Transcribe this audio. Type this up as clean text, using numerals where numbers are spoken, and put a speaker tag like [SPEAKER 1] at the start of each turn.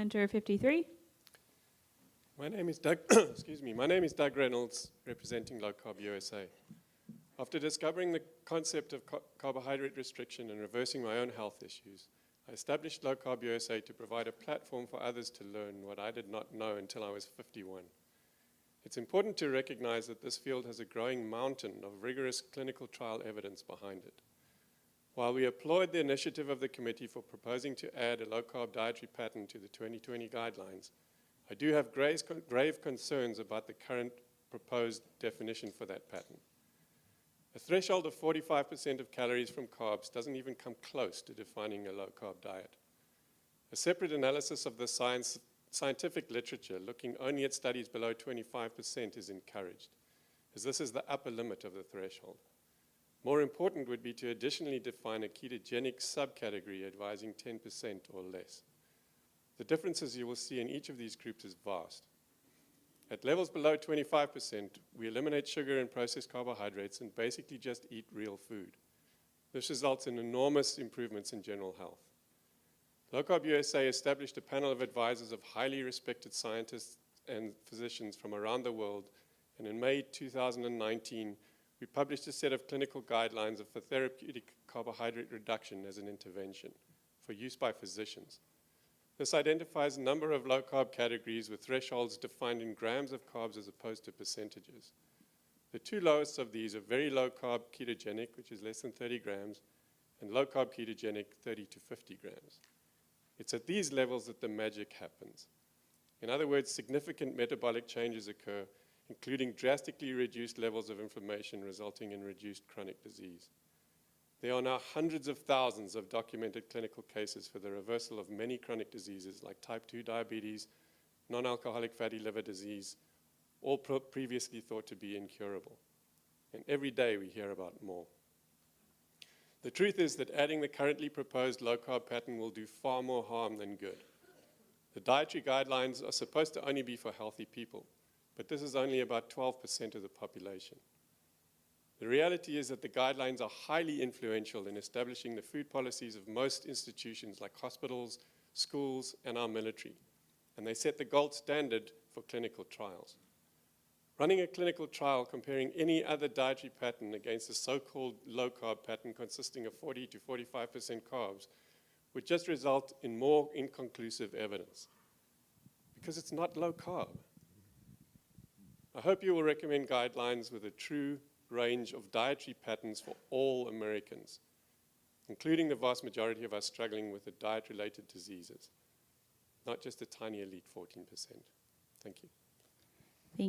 [SPEAKER 1] Enter 53.
[SPEAKER 2] My name is Doug, my name is Doug Reynolds, representing Low-Carb USA. After discovering the concept of carbohydrate restriction and reversing my own health issues, I established Low-Carb USA to provide a platform for others to learn what I did not know until I was 51. It's important to recognize that this field has a growing mountain of rigorous clinical trial evidence behind it. While we applaud the initiative of the committee for proposing to add a low-carb dietary pattern to the 2020 guidelines, I do have grave concerns about the current proposed definition for that pattern. A threshold of 45% of calories from carbs doesn't even come close to defining a low-carb diet. A separate analysis of the scientific literature looking only at studies below 25% is encouraged, as this is the upper limit of the threshold. More important would be to additionally define a ketogenic subcategory advising 10% or less. The differences you will see in each of these groups is vast. At levels below 25%, we eliminate sugar and processed carbohydrates and basically just eat real food. This results in enormous improvements in general health. Low-Carb USA established a panel of advisors of highly respected scientists and physicians from around the world, and in May 2019, we published a set of clinical guidelines for therapeutic carbohydrate reduction as an intervention for use by physicians. This identifies a number of low-carb categories with thresholds defined in grams of carbs as opposed to percentages. The two lowest of these are very low-carb ketogenic, which is less than 30 grams, and low-carb ketogenic, 30 to 50 grams. It's at these levels that the magic happens. In other words, significant metabolic changes occur, including drastically reduced levels of inflammation resulting in reduced chronic disease. There are now hundreds of thousands of documented clinical cases for the reversal of many chronic diseases like type 2 diabetes, non-alcoholic fatty liver disease, all previously thought to be incurable. And every day we hear about more. The truth is that adding the currently proposed low-carb pattern will do far more harm than good. The dietary guidelines are supposed to only be for healthy people, but this is only about 12% of the population. The reality is that the guidelines are highly influential in establishing the food policies of most institutions like hospitals, schools, and our military, and they set the gold standard for clinical trials. Running a clinical trial comparing any other dietary pattern against a so-called low-carb pattern consisting of 40 to 45% carbs would just result in more inconclusive evidence, because it's not low-carb. I hope you will recommend guidelines with a true range of dietary patterns for all Americans, including the vast majority of us struggling with the diet-related diseases, not just a tiny elite 14%. Thank you.